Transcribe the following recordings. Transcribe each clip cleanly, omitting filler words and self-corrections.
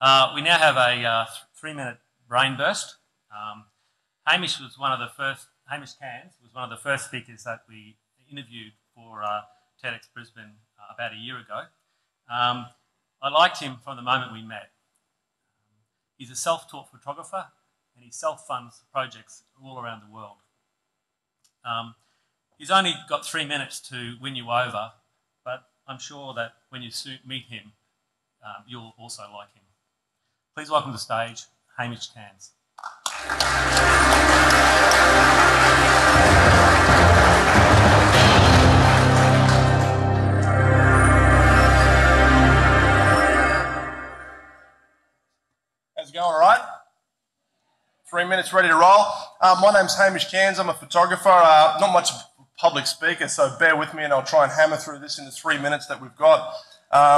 We now have a 3-minute brain burst. Hamish Cairns was one of the first speakers that we interviewed for TEDxBrisbane about a year ago. I liked him from the moment we met. He's a self-taught photographer and he self-funds projects all around the world. He's only got 3 minutes to win you over, but I'm sure that when you meet him, you'll also like him. Please welcome to the stage, Hamish Cairns. How's it going, all right? 3 minutes ready to roll. My name's Hamish Cairns. I'm a photographer, not much of a public speaker, so bear with me and I'll try and hammer through this in the 3 minutes that we've got.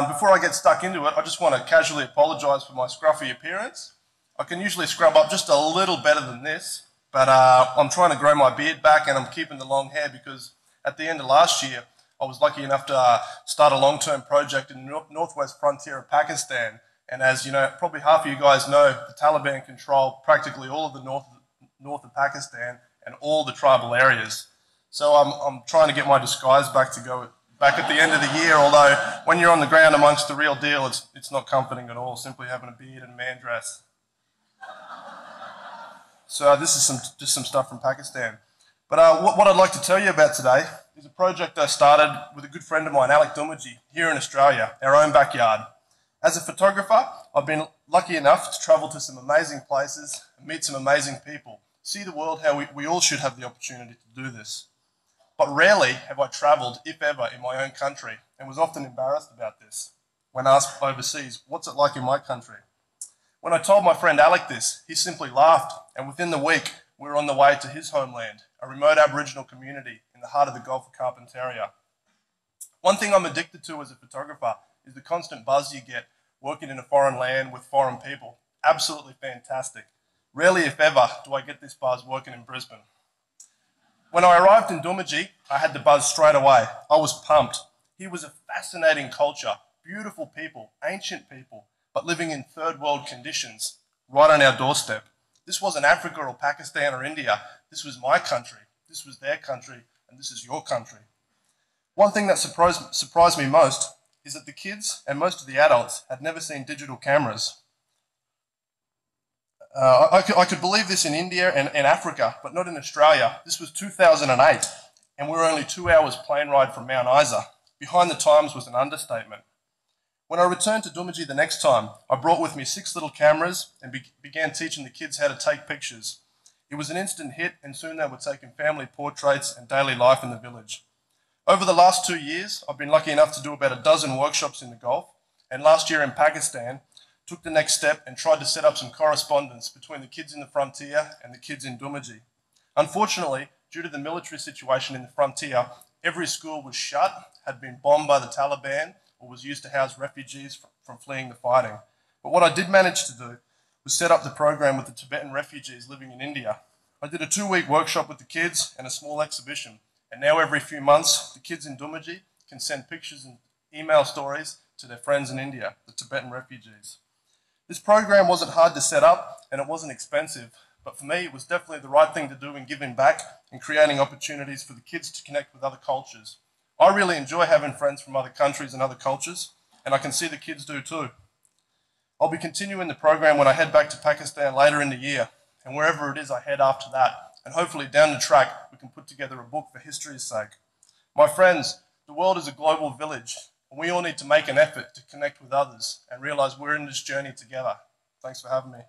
Before I get stuck into it, I just want to casually apologise for my scruffy appearance. I can usually scrub up just a little better than this, but I'm trying to grow my beard back and I'm keeping the long hair because at the end of last year, I was lucky enough to start a long-term project in the northwest frontier of Pakistan. And as you know, probably half of you guys know, the Taliban control practically all of the north of Pakistan and all the tribal areas. So I'm trying to get my disguise back at the end of the year, although when you're on the ground amongst the real deal, it's not comforting at all, simply having a beard and a man dress. So this is just some stuff from Pakistan. But what I'd like to tell you about today is a project I started with a good friend of mine, Alex Dumaji, here in Australia, our own backyard. As a photographer, I've been lucky enough to travel to some amazing places and meet some amazing people, see the world how we all should have the opportunity to do this. But rarely have I travelled, if ever, in my own country and was often embarrassed about this. When asked overseas, what's it like in my country? When I told my friend Alec this, he simply laughed, and within the week, we were on the way to his homeland, a remote Aboriginal community in the heart of the Gulf of Carpentaria. One thing I'm addicted to as a photographer is the constant buzz you get working in a foreign land with foreign people. Absolutely fantastic. Rarely, if ever, do I get this buzz working in Brisbane. When I arrived in Dumaji, I had the buzz straight away. I was pumped. Here was a fascinating culture, beautiful people, ancient people, but living in third world conditions, right on our doorstep. This wasn't Africa or Pakistan or India. This was my country. This was their country, and this is your country. One thing that surprised me most is that the kids and most of the adults had never seen digital cameras. I could believe this in India and Africa, but not in Australia. This was 2008, and we were only 2 hours plane ride from Mount Isa. Behind the times was an understatement. When I returned to Dumaji the next time, I brought with me 6 little cameras and began teaching the kids how to take pictures. It was an instant hit, and soon they were taking family portraits and daily life in the village. Over the last 2 years, I've been lucky enough to do about a dozen workshops in the Gulf, and last year in Pakistan, took the next step and tried to set up some correspondence between the kids in the frontier and the kids in Dumaji. Unfortunately, due to the military situation in the frontier, every school was shut, had been bombed by the Taliban, or was used to house refugees from fleeing the fighting. But what I did manage to do was set up the program with the Tibetan refugees living in India. I did a 2-week workshop with the kids and a small exhibition, and now every few months, the kids in Dumaji can send pictures and email stories to their friends in India, the Tibetan refugees. This program wasn't hard to set up and it wasn't expensive, but for me it was definitely the right thing to do in giving back and creating opportunities for the kids to connect with other cultures. I really enjoy having friends from other countries and other cultures, and I can see the kids do too. I'll be continuing the program when I head back to Pakistan later in the year, and wherever it is I head after that, and hopefully down the track we can put together a book for history's sake. My friends, the world is a global village, and we all need to make an effort to connect with others and realise we're in this journey together. Thanks for having me.